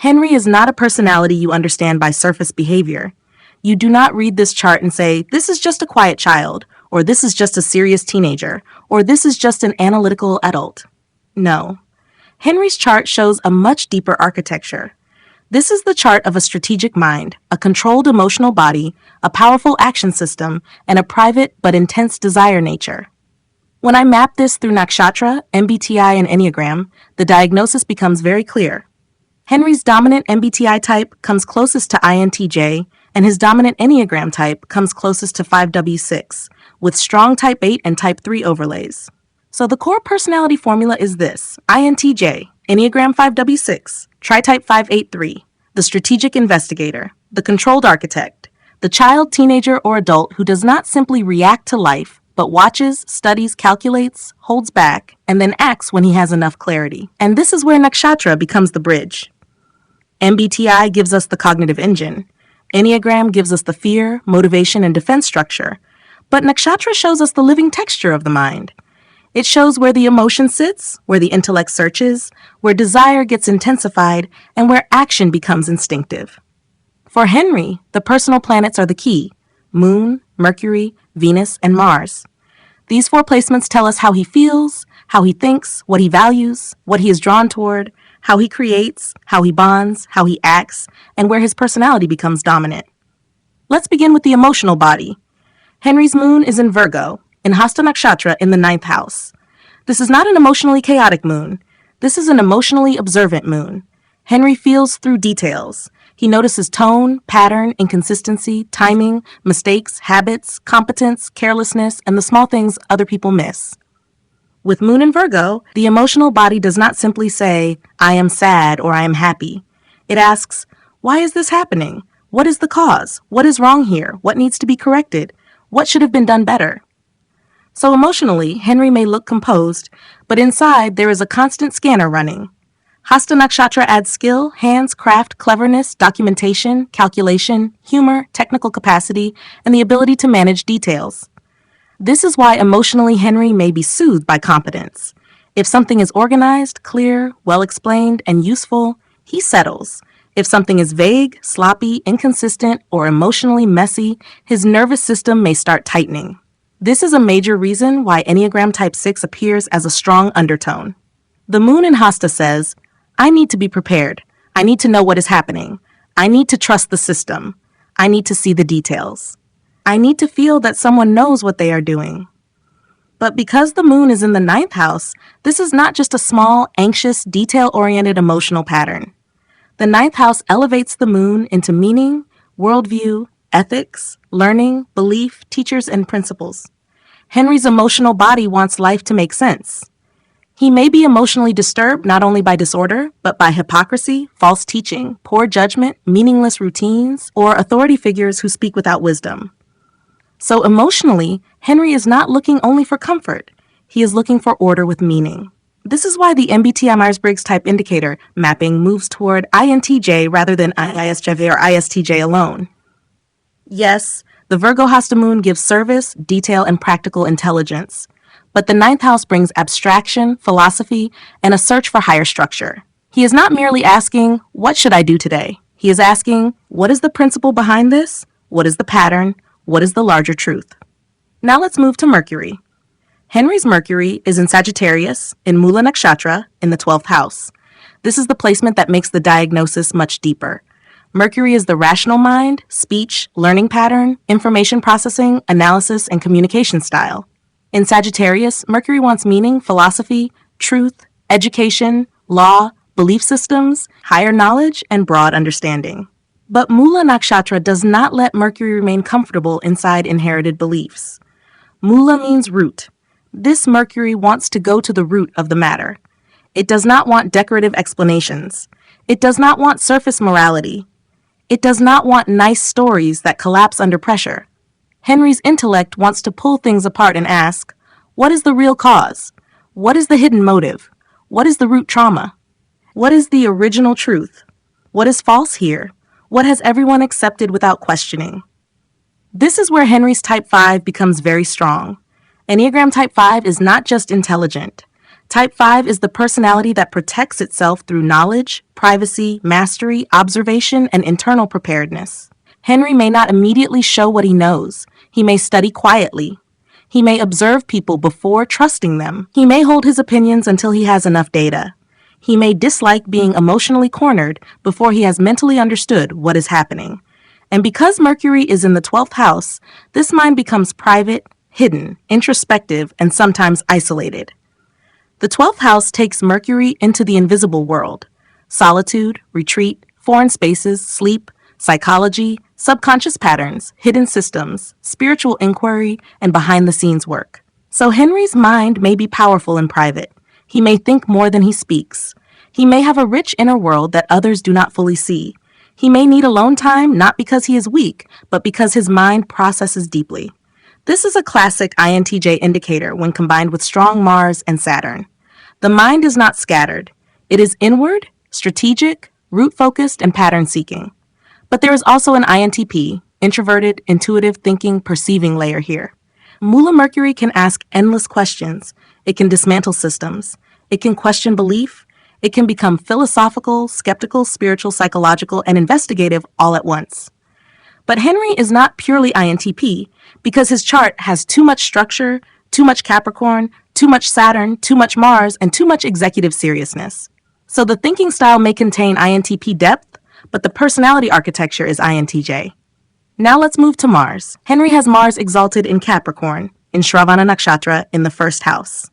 Henry is not a personality you understand by surface behavior. You do not read this chart and say, this is just a quiet child, or this is just a serious teenager, or this is just an analytical adult. No. Henry's chart shows a much deeper architecture. This is the chart of a strategic mind, a controlled emotional body, a powerful action system, and a private but intense desire nature. When I map this through Nakshatra, MBTI, and Enneagram, the diagnosis becomes very clear. Henry's dominant MBTI type comes closest to INTJ, and his dominant Enneagram type comes closest to 5W6, with strong Type 8 and Type 3 overlays. So the core personality formula is this: INTJ, Enneagram 5W6, Tri-Type 583, the strategic investigator, the controlled architect, the child, teenager, or adult who does not simply react to life, but watches, studies, calculates, holds back, and then acts when he has enough clarity. And this is where Nakshatra becomes the bridge. MBTI gives us the cognitive engine. Enneagram gives us the fear, motivation, and defense structure. But Nakshatra shows us the living texture of the mind. It shows where the emotion sits, where the intellect searches, where desire gets intensified, and where action becomes instinctive. For Henry, the personal planets are the key: Moon, Mercury, Venus, and Mars. These 4 placements tell us how he feels, how he thinks, what he values, what he is drawn toward, how he creates, how he bonds, how he acts, and where his personality becomes dominant. Let's begin with the emotional body. Henry's moon is in Virgo, in Hasta Nakshatra in the 9th house. This is not an emotionally chaotic moon. This is an emotionally observant moon. Henry feels through details. He notices tone, pattern, inconsistency, timing, mistakes, habits, competence, carelessness, and the small things other people miss. With Moon in Virgo, the emotional body does not simply say, I am sad or I am happy. It asks, why is this happening? What is the cause? What is wrong here? What needs to be corrected? What should have been done better? So emotionally, Henry may look composed, but inside there is a constant scanner running. Hasta Nakshatra adds skill, hands, craft, cleverness, documentation, calculation, humor, technical capacity, and the ability to manage details. This is why emotionally Henry may be soothed by competence. If something is organized, clear, well-explained, and useful, he settles. If something is vague, sloppy, inconsistent, or emotionally messy, his nervous system may start tightening. This is a major reason why Enneagram Type 6 appears as a strong undertone. The moon in Hasta says, I need to be prepared. I need to know what is happening. I need to trust the system. I need to see the details. I need to feel that someone knows what they are doing. But because the moon is in the 9th house, this is not just a small, anxious, detail-oriented emotional pattern. The 9th house elevates the moon into meaning, worldview, ethics, learning, belief, teachers, and principles. Henry's emotional body wants life to make sense. He may be emotionally disturbed not only by disorder, but by hypocrisy, false teaching, poor judgment, meaningless routines, or authority figures who speak without wisdom. So emotionally, Henry is not looking only for comfort. He is looking for order with meaning. This is why the MBTI Myers-Briggs type indicator mapping moves toward INTJ rather than ISTJ or ISTJ alone. Yes, the Virgo Hasta moon gives service, detail, and practical intelligence. But the 9th house brings abstraction, philosophy, and a search for higher structure. He is not merely asking, what should I do today? He is asking, what is the principle behind this? What is the pattern? What is the larger truth? Now let's move to Mercury. Henry's Mercury is in Sagittarius, in Mula Nakshatra, in the 12th house. This is the placement that makes the diagnosis much deeper. Mercury is the rational mind, speech, learning pattern, information processing, analysis, and communication style. In Sagittarius, Mercury wants meaning, philosophy, truth, education, law, belief systems, higher knowledge, and broad understanding. But Mula Nakshatra does not let Mercury remain comfortable inside inherited beliefs. Mula means root. This Mercury wants to go to the root of the matter. It does not want decorative explanations. It does not want surface morality. It does not want nice stories that collapse under pressure. Henry's intellect wants to pull things apart and ask, what is the real cause? What is the hidden motive? What is the root trauma? What is the original truth? What is false here? What has everyone accepted without questioning? This is where Henry's Type 5 becomes very strong. Enneagram Type 5 is not just intelligent. Type 5 is the personality that protects itself through knowledge, privacy, mastery, observation, and internal preparedness. Henry may not immediately show what he knows. He may study quietly. He may observe people before trusting them. He may hold his opinions until he has enough data. He may dislike being emotionally cornered before he has mentally understood what is happening. And because Mercury is in the 12th house, this mind becomes private, hidden, introspective, and sometimes isolated. The 12th house takes Mercury into the invisible world: solitude, retreat, foreign spaces, sleep, psychology, subconscious patterns, hidden systems, spiritual inquiry, and behind-the-scenes work. So Henry's mind may be powerful in private. He may think more than he speaks. He may have a rich inner world that others do not fully see. He may need alone time not because he is weak, but because his mind processes deeply. This is a classic INTJ indicator when combined with strong Mars and Saturn. The mind is not scattered. It is inward, strategic, root-focused, and pattern-seeking. But there is also an INTP, introverted, intuitive thinking, perceiving layer here. Mula Mercury can ask endless questions. It can dismantle systems. It can question belief. It can become philosophical, skeptical, spiritual, psychological, and investigative all at once. But Henry is not purely INTP because his chart has too much structure, too much Capricorn, too much Saturn, too much Mars, and too much executive seriousness. So the thinking style may contain INTP depth, but the personality architecture is INTJ. Now let's move to Mars. Henry has Mars exalted in Capricorn, in Shravana Nakshatra in the first house.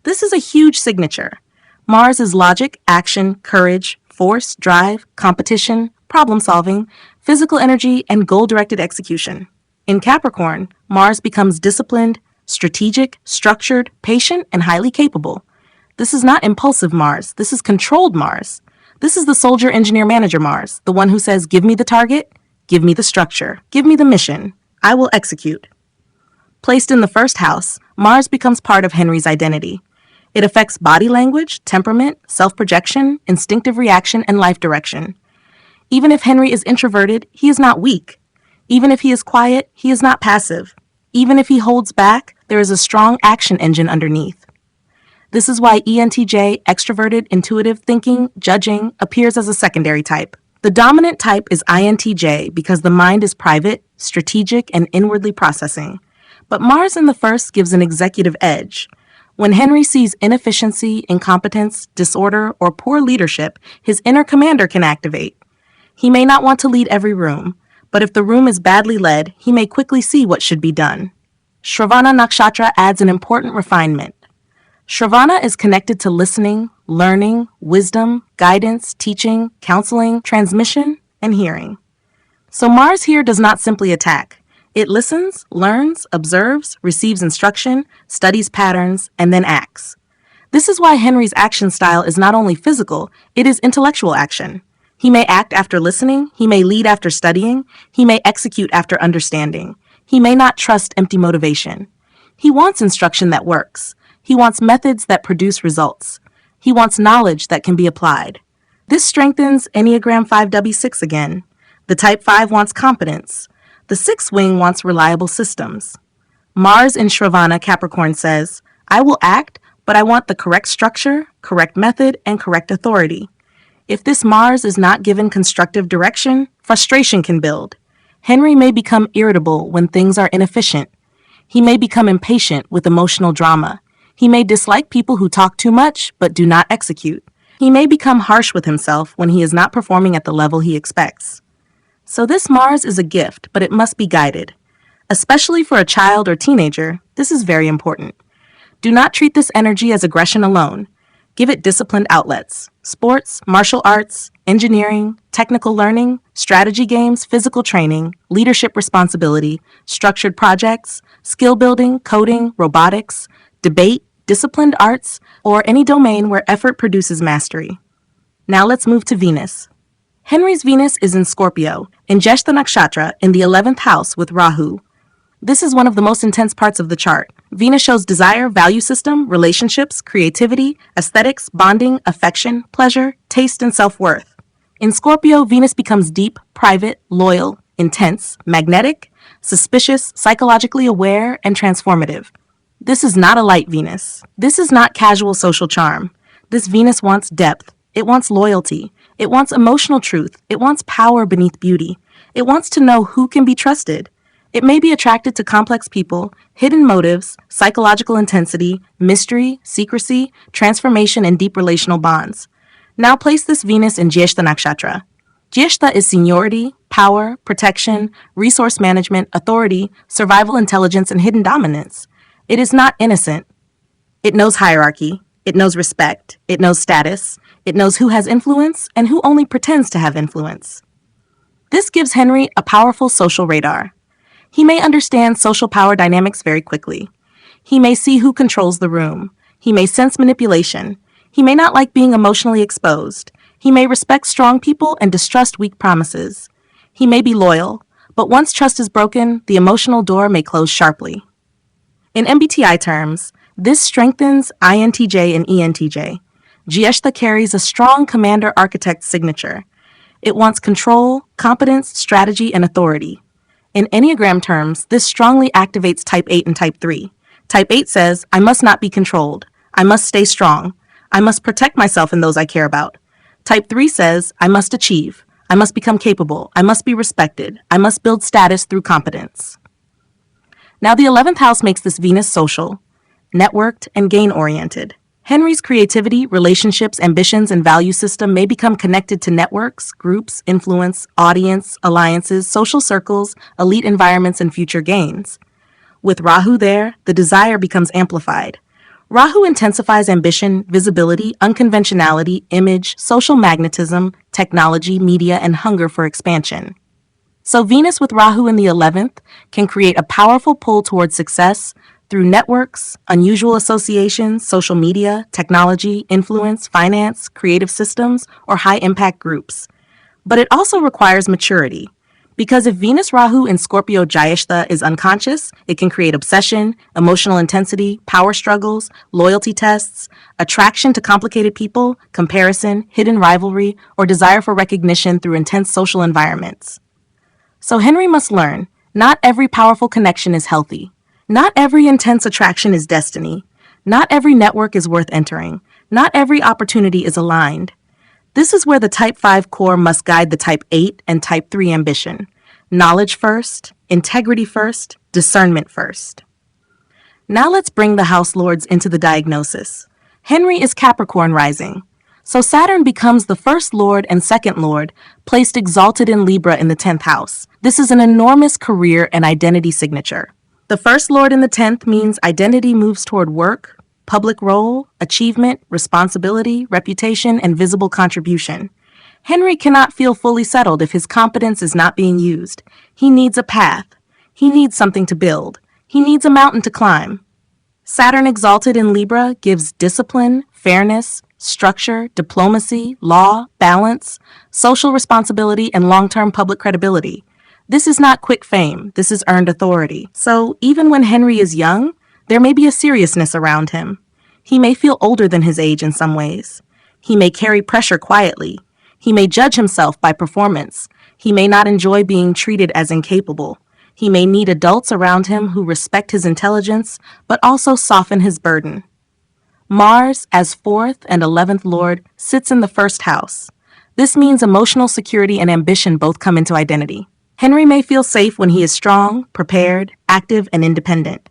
This is a huge signature. Mars is logic, action, courage, force, drive, competition, problem solving, physical energy, and goal-directed execution. In Capricorn, Mars becomes disciplined, strategic, structured, patient, and highly capable. This is not impulsive Mars. This is controlled Mars. This is the soldier, engineer, manager Mars, the one who says, give me the target, give me the structure, give me the mission. I will execute. Placed in the first house, Mars becomes part of Henry's identity. It affects body language, temperament, self-projection, instinctive reaction, and life direction. Even if Henry is introverted, he is not weak. Even if he is quiet, he is not passive. Even if he holds back, there is a strong action engine underneath. This is why ENTJ, extroverted, intuitive thinking, judging, appears as a secondary type. The dominant type is INTJ because the mind is private, strategic, and inwardly processing. But Mars in the first gives an executive edge. When Henry sees inefficiency, incompetence, disorder, or poor leadership, his inner commander can activate. He may not want to lead every room, but if the room is badly led, he may quickly see what should be done. Shravana Nakshatra adds an important refinement. Shravana is connected to listening, learning, wisdom, guidance, teaching, counseling, transmission, and hearing. So Mars here does not simply attack. It listens, learns, observes, receives instruction, studies patterns, and then acts. This is why Henry's action style is not only physical, it is intellectual action. He may act after listening, he may lead after studying, he may execute after understanding. He may not trust empty motivation. He wants instruction that works. He wants methods that produce results. He wants knowledge that can be applied. This strengthens Enneagram 5W6 again. The Type 5 wants competence. The 6th wing wants reliable systems. Mars in Shravana Capricorn says, I will act, but I want the correct structure, correct method, and correct authority. If this Mars is not given constructive direction, frustration can build. Henry may become irritable when things are inefficient. He may become impatient with emotional drama. He may dislike people who talk too much but do not execute. He may become harsh with himself when he is not performing at the level he expects. So this Mars is a gift, but it must be guided. Especially for a child or teenager, this is very important. Do not treat this energy as aggression alone. Give it disciplined outlets: sports, martial arts, engineering, technical learning, strategy games, physical training, leadership responsibility, structured projects, skill building, coding, robotics, debate, disciplined arts, or any domain where effort produces mastery. Now let's move to Venus. Henry's Venus is in Scorpio, in Jyeshtha Nakshatra, in the 11th house with Rahu. This is one of the most intense parts of the chart. Venus shows desire, value system, relationships, creativity, aesthetics, bonding, affection, pleasure, taste, and self-worth. In Scorpio, Venus becomes deep, private, loyal, intense, magnetic, suspicious, psychologically aware, and transformative. This is not a light Venus. This is not casual social charm. This Venus wants depth. It wants loyalty. It wants emotional truth. It wants power beneath beauty. It wants to know who can be trusted. It may be attracted to complex people, hidden motives, psychological intensity, mystery, secrecy, transformation, and deep relational bonds. Now place this Venus in Jyeshtha Nakshatra. Jyeshtha is seniority, power, protection, resource management, authority, survival intelligence, and hidden dominance. It is not innocent. It knows hierarchy. It knows respect. It knows status. It knows who has influence and who only pretends to have influence. This gives Henry a powerful social radar. He may understand social power dynamics very quickly. He may see who controls the room. He may sense manipulation. He may not like being emotionally exposed. He may respect strong people and distrust weak promises. He may be loyal, but once trust is broken, the emotional door may close sharply. In MBTI terms, this strengthens INTJ and ENTJ. Jyeshtha carries a strong commander architect signature. It wants control, competence, strategy, and authority. In Enneagram terms, this strongly activates Type 8 and Type 3. Type 8 says, I must not be controlled. I must stay strong. I must protect myself and those I care about. Type 3 says, I must achieve. I must become capable. I must be respected. I must build status through competence. Now the 11th house makes this Venus social, networked, and gain-oriented. Henry's creativity, relationships, ambitions, and value system may become connected to networks, groups, influence, audience, alliances, social circles, elite environments, and future gains. With Rahu there, the desire becomes amplified. Rahu intensifies ambition, visibility, unconventionality, image, social magnetism, technology, media, and hunger for expansion. So Venus with Rahu in the 11th can create a powerful pull towards success through networks, unusual associations, social media, technology, influence, finance, creative systems, or high-impact groups. But it also requires maturity. Because if Venus Rahu in Scorpio Jyeshtha is unconscious, it can create obsession, emotional intensity, power struggles, loyalty tests, attraction to complicated people, comparison, hidden rivalry, or desire for recognition through intense social environments. So Henry must learn, not every powerful connection is healthy. Not every intense attraction is destiny. Not every network is worth entering. Not every opportunity is aligned. This is where the Type 5 core must guide the Type 8 and Type 3 ambition. Knowledge first, integrity first, discernment first. Now let's bring the house lords into the diagnosis. Henry is Capricorn rising. So Saturn becomes the first lord and second lord, placed exalted in Libra in the 10th house. This is an enormous career and identity signature. The first lord in the 10th means identity moves toward work, public role, achievement, responsibility, reputation, and visible contribution. Henry cannot feel fully settled if his competence is not being used. He needs a path. He needs something to build. He needs a mountain to climb. Saturn exalted in Libra gives discipline, fairness, structure, diplomacy, law, balance, social responsibility, and long-term public credibility. This is not quick fame. This is earned authority. So even when Henry is young, there may be a seriousness around him. He may feel older than his age in some ways. He may carry pressure quietly. He may judge himself by performance. He may not enjoy being treated as incapable. He may need adults around him who respect his intelligence, but also soften his burden. Mars, as 4th and 11th lord, sits in the 1st house. This means emotional security and ambition both come into identity. Henry may feel safe when he is strong, prepared, active, and independent.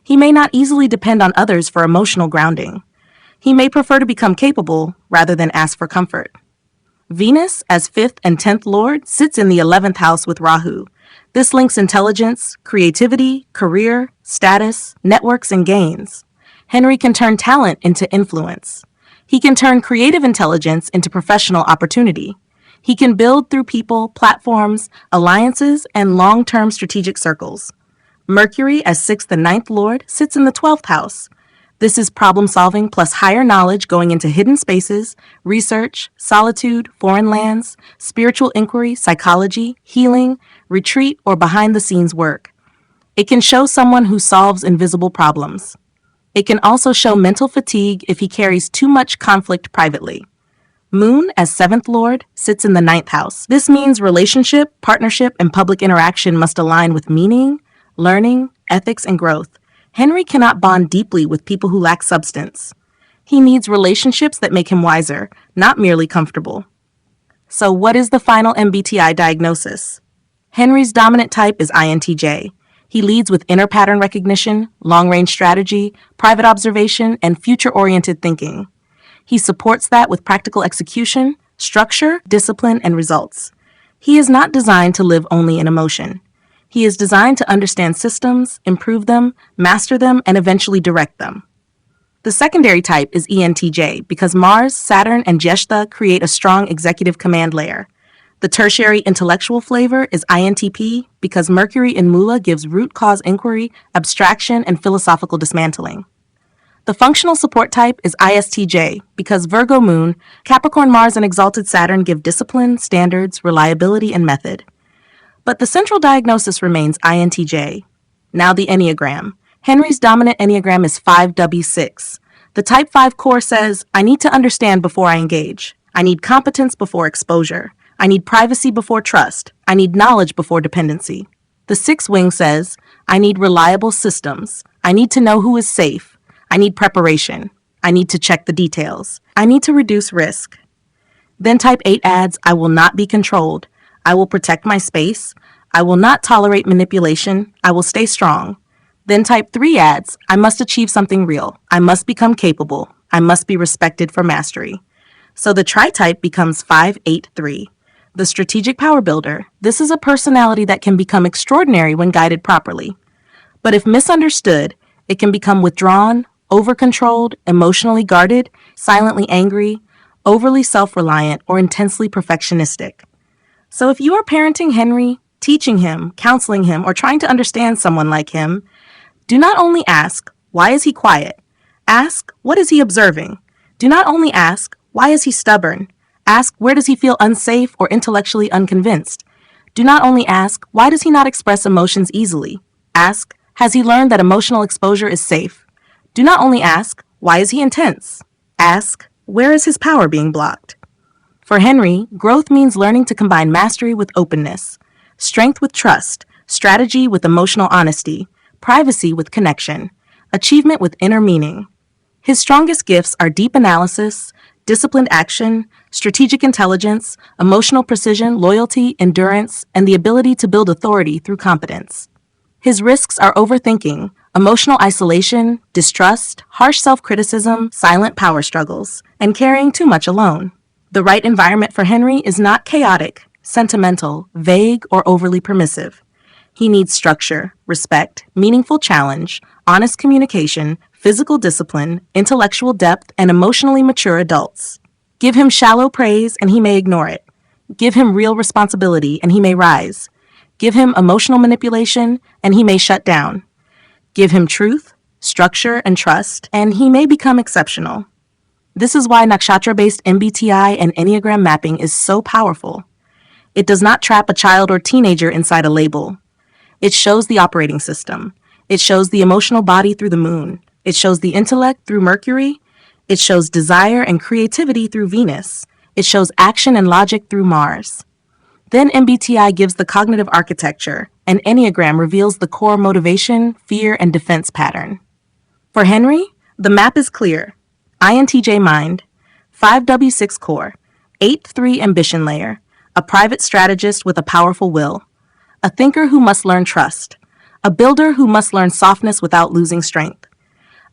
He may not easily depend on others for emotional grounding. He may prefer to become capable rather than ask for comfort. Venus, as 5th and 10th lord, sits in the 11th house with Rahu. This links intelligence, creativity, career, status, networks, and gains. Henry can turn talent into influence. He can turn creative intelligence into professional opportunity. He can build through people, platforms, alliances, and long-term strategic circles. Mercury, as 6th and 9th lord, sits in the 12th house. This is problem-solving plus higher knowledge going into hidden spaces, research, solitude, foreign lands, spiritual inquiry, psychology, healing, retreat, or behind-the-scenes work. It can show someone who solves invisible problems. It can also show mental fatigue if he carries too much conflict privately. Moon, as 7th lord, sits in the 9th house. This means relationship, partnership, and public interaction must align with meaning, learning, ethics, and growth. Henry cannot bond deeply with people who lack substance. He needs relationships that make him wiser, not merely comfortable. So what is the final MBTI diagnosis? Henry's dominant type is INTJ. He leads with inner pattern recognition, long-range strategy, private observation, and future-oriented thinking. He supports that with practical execution, structure, discipline, and results. He is not designed to live only in emotion. He is designed to understand systems, improve them, master them, and eventually direct them. The secondary type is ENTJ because Mars, Saturn, and Jyeshtha create a strong executive command layer. The tertiary intellectual flavor is INTP because Mercury in Mula gives root cause inquiry, abstraction, and philosophical dismantling. The functional support type is ISTJ because Virgo Moon, Capricorn Mars, and Exalted Saturn give discipline, standards, reliability, and method. But the central diagnosis remains INTJ. Now the Enneagram. Henry's dominant Enneagram is 5W6. The Type 5 core says, I need to understand before I engage. I need competence before exposure. I need privacy before trust. I need knowledge before dependency. The 6 wing says, I need reliable systems. I need to know who is safe. I need preparation. I need to check the details. I need to reduce risk. Then Type 8 adds, I will not be controlled. I will protect my space. I will not tolerate manipulation. I will stay strong. Then Type 3 adds, I must achieve something real. I must become capable. I must be respected for mastery. So the tri-type becomes 583. The strategic power builder. This is a personality that can become extraordinary when guided properly. But if misunderstood, it can become withdrawn, over-controlled, emotionally guarded, silently angry, overly self-reliant, or intensely perfectionistic. So if you are parenting Henry, teaching him, counseling him, or trying to understand someone like him, do not only ask, why is he quiet? Ask, what is he observing? Do not only ask, why is he stubborn? Ask, where does he feel unsafe or intellectually unconvinced? Do not only ask, why does he not express emotions easily? Ask, has he learned that emotional exposure is safe? Do not only ask, why is he intense? Ask, where is his power being blocked? For Henry, growth means learning to combine mastery with openness, strength with trust, strategy with emotional honesty, privacy with connection, achievement with inner meaning. His strongest gifts are deep analysis, disciplined action, strategic intelligence, emotional precision, loyalty, endurance, and the ability to build authority through competence. His risks are overthinking, emotional isolation, distrust, harsh self-criticism, silent power struggles, and carrying too much alone. The right environment for Henry is not chaotic, sentimental, vague, or overly permissive. He needs structure, respect, meaningful challenge, honest communication, physical discipline, intellectual depth, and emotionally mature adults. Give him shallow praise and he may ignore it. Give him real responsibility and he may rise. Give him emotional manipulation and he may shut down. Give him truth, structure, and trust, and he may become exceptional. This is why Nakshatra-based MBTI and Enneagram mapping is so powerful. It does not trap a child or teenager inside a label. It shows the operating system. It shows the emotional body through the moon. It shows the intellect through Mercury. It shows desire and creativity through Venus. It shows action and logic through Mars. Then MBTI gives the cognitive architecture, and Enneagram reveals the core motivation, fear, and defense pattern. For Henry, the map is clear. INTJ mind, 5W6 core, 8-3 ambition layer, a private strategist with a powerful will, a thinker who must learn trust, a builder who must learn softness without losing strength,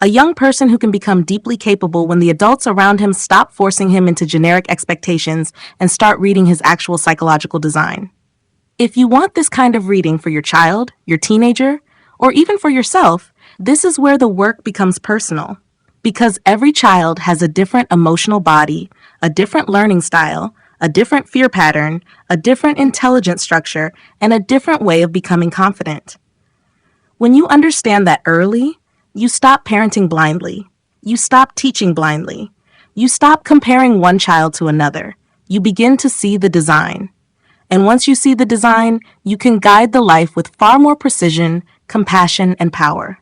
a young person who can become deeply capable when the adults around him stop forcing him into generic expectations and start reading his actual psychological design. If you want this kind of reading for your child, your teenager, or even for yourself, this is where the work becomes personal. Because every child has a different emotional body, a different learning style, a different fear pattern, a different intelligence structure, and a different way of becoming confident. When you understand that early, you stop parenting blindly. You stop teaching blindly. You stop comparing one child to another. You begin to see the design. And once you see the design, you can guide the life with far more precision, compassion, and power.